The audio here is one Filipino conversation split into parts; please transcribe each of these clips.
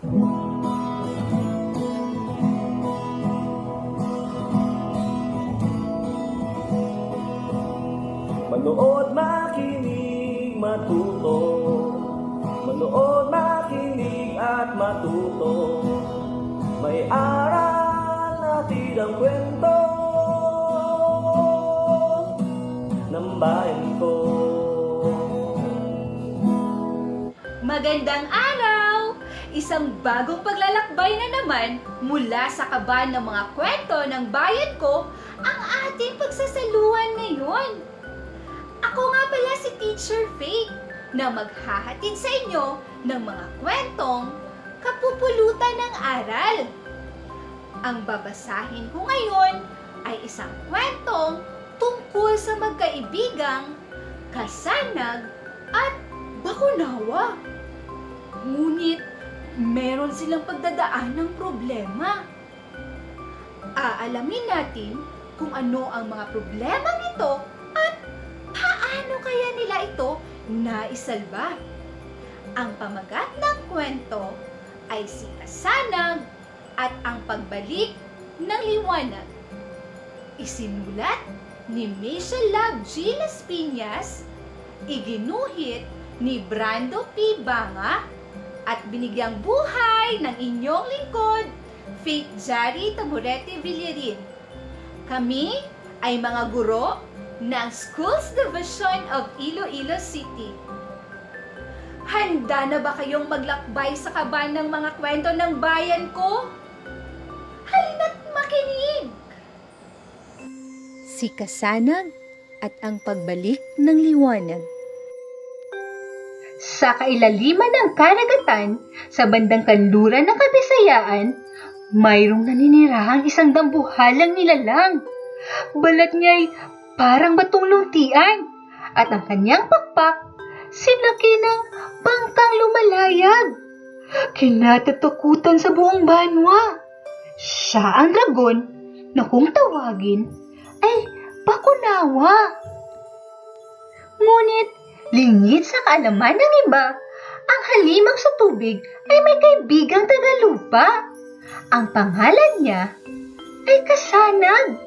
Manood, makinig, matuto. Manood, makinig at matuto. May aral natin ang kwento ng bayan ko. Magandang araw! Isang bagong paglalakbay na naman mula sa kaban ng mga kwento ng bayan ko ang ating pagsasaluhan ngayon. Ako nga pala si Teacher Faith na maghahatid sa inyo ng mga kwentong kapupulutan ng aral. Ang babasahin ko ngayon ay isang kwentong tungkol sa magkaibigang Kasanag at Bakunawa. Ngunit meron silang pagdadaan ng problema. Aalamin natin kung ano ang mga problemang ito at paano kaya nila ito naisalba. Ang pamagat ng kwento ay si Kasanag at ang pagbalik ng liwanag. Isinulat ni Michelle Love G. Las Piñas, iginuhit ni Brando P. Banga, at binigyang buhay ng inyong lingkod, Faith Jari Tamurete Villarin. Kami ay mga guro ng Schools Division of Iloilo City. Handa na ba kayong maglakbay sa kaban ng mga kwento ng bayan ko? Halina't makinig! Si Kasanag at ang pagbalik ng liwanag. Sa kailaliman ng karagatan, sa bandang kanluran ng Kabisayaan, mayroong naninirahang isang dambuhalang nilalang. Balat niya'y parang batong luntian, at ang kanyang pakpak, sinlaki ng bangkang lumalayag. Kinatatakutan sa buong banwa. Siya ang dragon na kung tawagin ay Bakunawa. Ngunit, lingid sa kaalaman ng iba, ang halimang sa tubig ay may kaibigang tagalupa. Ang pangalan niya ay Kasanag,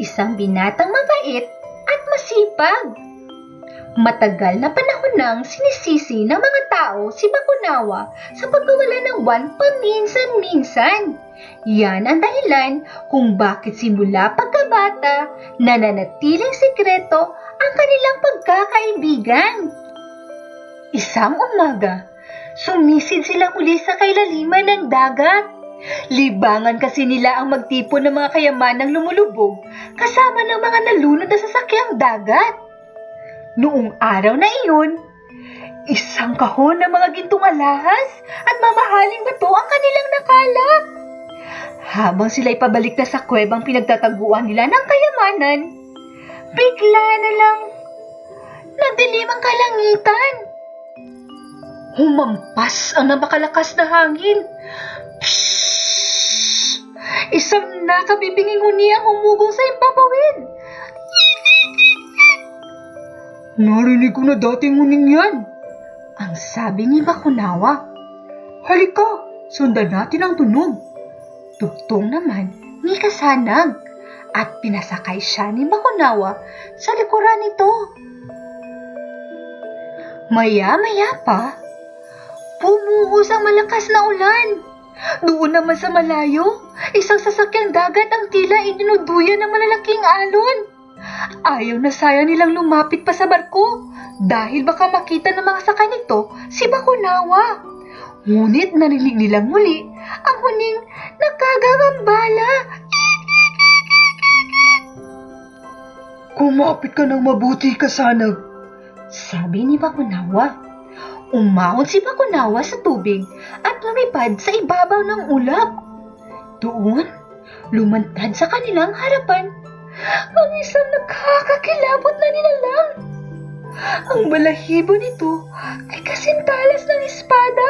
isang binatang mabait at masipag. Matagal na panahon nang sinisisi ng mga tao si Bakunawa sa pagkawala ng buwan paminsan-minsan. Yan ang dahilan kung bakit simula pagkabata nananatiling sikreto ang kanilang pagkakaibigan. Isang umaga, sumisid sila muli sa kailaliman ng dagat. Libangan kasi nila ang magtipon ng mga kayamanang lumulubog kasama ng mga nalunod na sasakyang dagat. Noong araw na iyon, isang kahon ng mga gintong alahas at mamahaling bato ang kanilang nakalap. Habang sila'y pabalik na sa kuwebang pinagtataguan nila ng kayamanan, bigla na lang nagdilim ang kalangitan. Humampas ang napakalakas na hangin. Pshhh! Isang nakabibinging huni ang humugong sa impapawid. Narinig ko na dating huning yan, ang sabi ni Bakunawa. Halika, sundan natin ang tunog. Tugtong naman ni Kasanag at pinasakay siya ni Bakunawa sa likuran nito. Maya-maya pa, bumuhos ang malakas na ulan. Doon naman sa malayo, isang sasakyang dagat ang tila ininuduyan ng malalaking alon. Ayaw na sayang nilang lumapit pa sa barko dahil baka makita ng mga sakay nito si Bakunawa. Ngunit narinig nilang muli ang huning nagkagagambala. Kumapit ka ng mabuti, Kasanag, sabi ni Bakunawa. Umahon si Bakunawa sa tubig at lumipad sa ibabaw ng ulap. Doon, lumantad sa kanilang harapan ang isang nakakakilabot na nilalang. Ang balahibo nito ay kasintalas ng espada.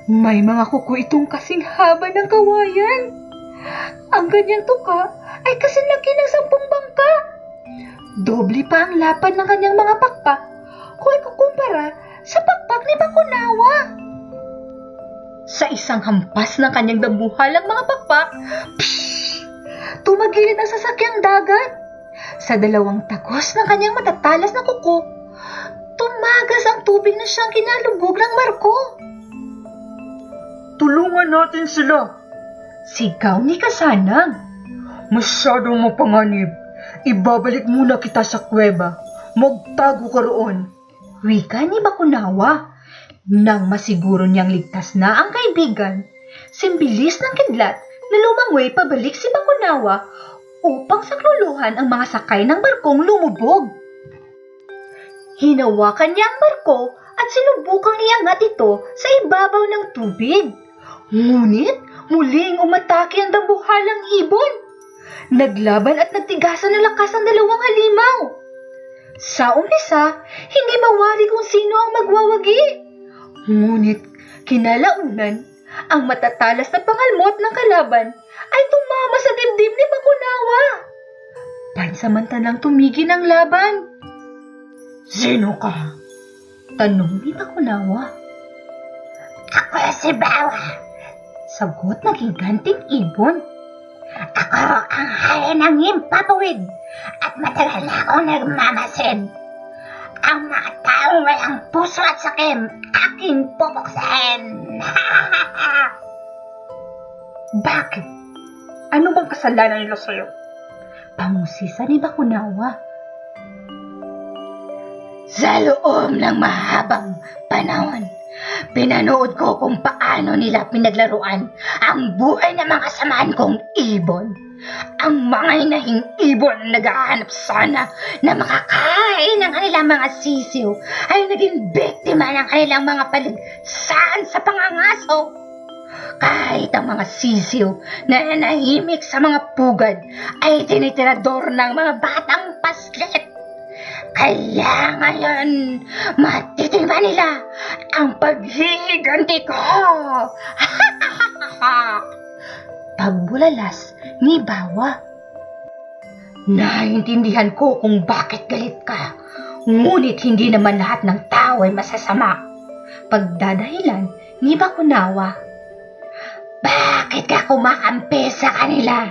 May mga kuko itong kasing haba ng kawayan. Ang ganyang tuka ay kasinlaki ng 10 bangka. Doble pa ang lapad ng kanyang mga pakpak kung ikukumpara sa pakpak ni Bakunawa. Sa isang hampas ng kanyang dambuhalang mga pakpak, tumagilid ang sasakyang dagat. Sa dalawang tagos ng kanyang matatalas na kuko, tumagas ang tubig na siyang kinalubog ng barko. Tulungan natin sila. Sigaw ni Kasanag. Masyadong mapanganib. Ibabalik muna kita sa kuweba. Magtago ka roon. Wika ni Bakunawa. Nang masiguro niyang ligtas na ang kaibigan, simbilis ng kidlat na lumangoy pabalik si Bakunawa upang sakluluhan ang mga sakay ng barkong lumubog. Hinawakan niya ang barko at sinubukang iangat ito sa ibabaw ng tubig. Ngunit muling umatake ang dambuhalang ibon. Naglaban at nagtigasan ng lakas ang dalawang halimaw. Sa umpisa, hindi mawari kung sino ang magwawagi. Ngunit kinalaunan, ang matatalas na pangalmot ng kalaban ay tumama sa dibdib ni Bakunawa. Pansamantalang tumigil ang laban. Sino ka? Tanong ni Bakunawa. Ako si Bawa, sagot ng higanting ibon. Ako ang hari ng himpapawid at matagal na akong nagmamasid. Ang mga taong walang puso at sakim, aking pupuksahin. Bakit? Ano bang kasalanan nila sa'yo? Pangusisa ni Bakunawa. Sa loob ng mahabang panahon, pinanood ko kung paano nila pinaglaruan ang buhay ng mga samahan kong ibon. Ang mga inahing ibon na naghahanap sana na makakain ng kanilang mga sisiw ay naging biktima ng kanilang mga paligsahan sa pangangaso. Kahit ang mga sisiw na nanahimik sa mga pugad ay tinitirador ng mga batang paslit. Kaya ngayon, matitimba nila ang paghihiganti ko. Pagbulalas ni Bawa. Naintindihan ko kung bakit galit ka, ngunit hindi naman lahat ng tao ay masasama. Pagdadahilan ni Bakunawa. Bakit ka kumakampi sa kanila?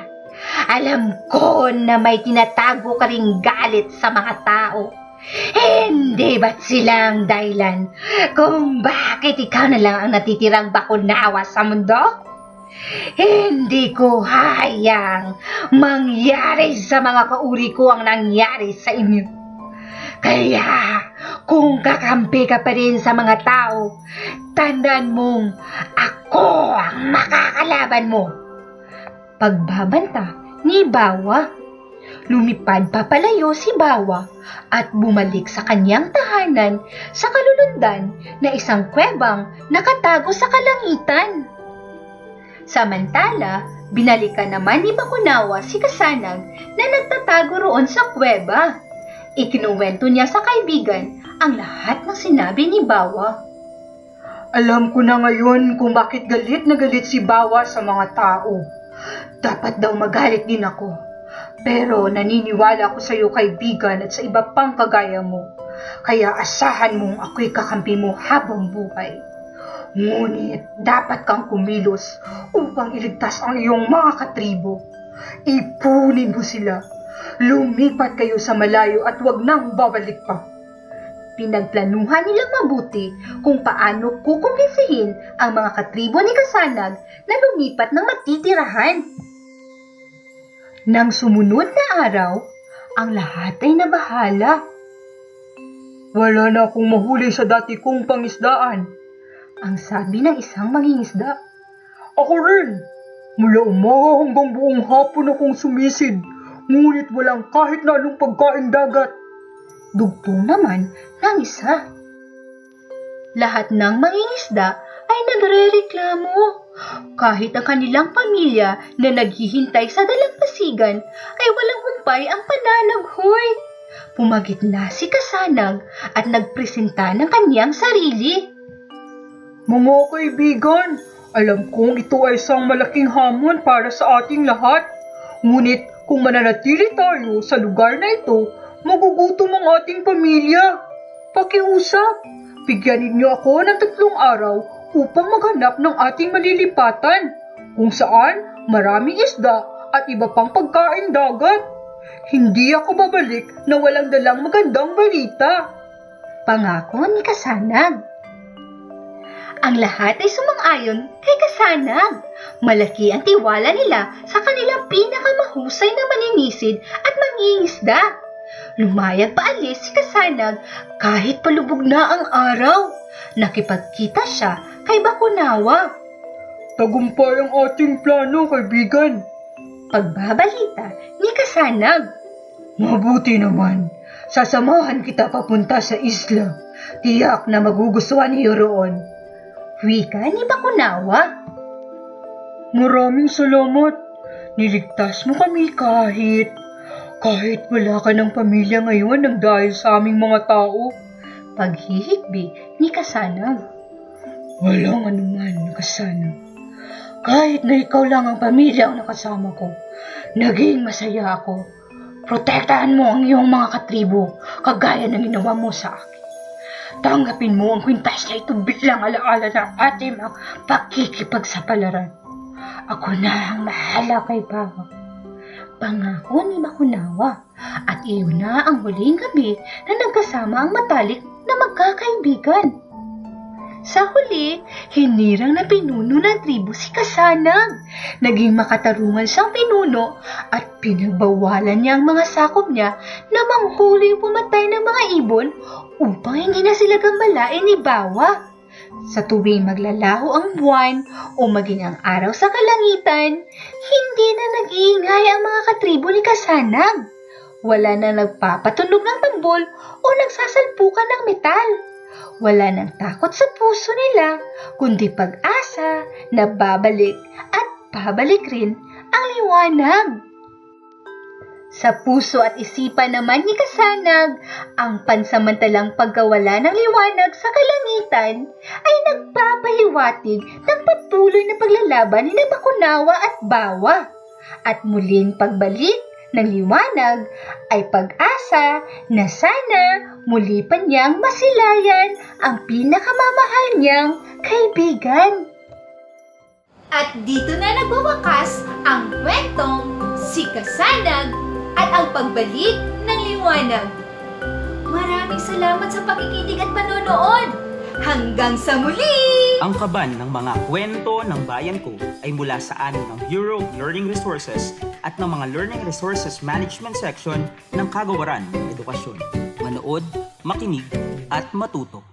Alam ko na may tinatago ka ring galit sa mga tao. Hindi ba't silang dahilan kung bakit ikaw na lang ang natitirang Bakunawa sa mundo? Hindi ko hayang mangyari sa mga kauri ko ang nangyari sa inyo. Kaya kung kakampi ka pa rin sa mga tao, tandaan mong ako ang makakalaban mo. Pagbabanta ni Bawa. Lumipad papalayo si Bawa at bumalik sa kanyang tahanan sa kalulundan na isang kuwebang nakatago sa kalangitan. Samantala, binalikan naman ni Bakunawa si Kasanag na nagtatago roon sa kuweba. Ikinuwento niya sa kaibigan ang lahat ng sinabi ni Bawa. Alam ko na ngayon kung bakit galit na galit si Bawa sa mga tao. Dapat daw magalit din ako. Pero naniniwala ako sa iyo kaibigan at sa iba pang kagaya mo. Kaya asahan mong ako'y kakampi mo habang buhay. Ngunit dapat kang kumilos upang iligtas ang iyong mga katribo. Ipunin mo sila. Lumipat kayo sa malayo at huwag nang babalik pa. Pinagplanuhan nilang mabuti kung paano kukumbinsihin ang mga katribo ni Kasanag na lumipat ng matitirahan. Nang sumunod na araw, ang lahat ay nabahala. Wala na akong mahuli sa dati kong pangisdaan. Ang sabi ng isang mangingisda. Ako rin. Mula umaga hanggang buong hapon akong sumisid. Ngunit walang kahit na anong pagkain dagat. Dugtong naman ng isa. Lahat ng mangingisda ay nagrereklamo. Kahit ang kanilang pamilya na naghihintay sa dalampasigan ay walang humpay ang pananaghoy. Pumagitna si Kasanag at nagpresenta ng kanyang sarili. Mga kaibigan, alam kong ito ay isang malaking hamon para sa ating lahat. Ngunit kung mananatili tayo sa lugar na ito, magugutom ang ating pamilya. Pakiusap, bigyan ninyo ako ng 3 araw upang maghanap ng ating malilipatan, kung saan maraming isda at iba pang pagkain dagat. Hindi ako babalik na walang dalang magandang balita. Pangako ni Kasanag. Ang lahat ay sumang-ayon kay Kasanag. Malaki ang tiwala nila sa kanilang pinakamahusay na maninisid at mangingisda. Lumayag paalis si Kasanag kahit palubog na ang araw. Nakipagkita siya kay Bakunawa. Tagumpay ang ating plano, kaibigan. Pagbabalita ni Kasanag. Mabuti naman. Sasamahan kita papunta sa isla. Tiyak na magugustuhan niyo roon. Wika ni Bakunawa. Maraming salamat. Niligtas mo kami kahit wala ka ng pamilya ngayon ng dahil sa aming mga tao. Paghihikbi ni Kasanag. Walang anuman, Kasanag. Kahit na ikaw lang ang pamilya ang nakasama ko, naging masaya ako. Protektahan mo ang iyong mga katribo, kagaya ng ginawa mo sa akin. Tanggapin mo ang kwintas na ito bilang alaala ng ating mga pakikipagsapalaran. Ako na ang mahala kay Bawa. Pangako ni Bakunawa. At iyon na ang huling gabi na nagkasama ang matalik na magkakaibigan. Sa huli, hinirang na pinuno ng tribo si Kasanag. Naging makatarungan siyang pinuno at pinagbawalan niya ang mga sakop niya na manghuli pumatay ng mga ibon upang hindi na sila gambalain ni Bawa. Sa tuwing maglalaho ang buwan o maging ang araw sa kalangitan, hindi na nag-iingay ang mga katribo ni Kasanag. Wala na nagpapatunog ng tambol o nagsasalpukan ng metal. Wala nang takot sa puso nila, kundi pag-asa na babalik at babalik rin ang liwanag. Sa puso at isipan naman ni Kasanag, ang pansamantalang pagkawala ng liwanag sa kalangitan ay nagpapahiwatig ng patuloy na paglalaban ni Bakunawa at Bawa. At muling pagbalik ng liwanag ay pag-asa na sana muli pa niyang masilayan ang pinakamamahal niyang kaibigan. At dito na nagwawakas ang kwentong Si Kasanag at ang pagbalik ng liwanag. Maraming salamat sa pakikinig at panonood. Hanggang sa muli! Ang kaban ng mga kwento ng bayan ko ay mula sa amin ng Bureau of Learning Resources at ng mga Learning Resources Management Section ng Kagawaran ng Edukasyon. Manood, makinig, at matuto.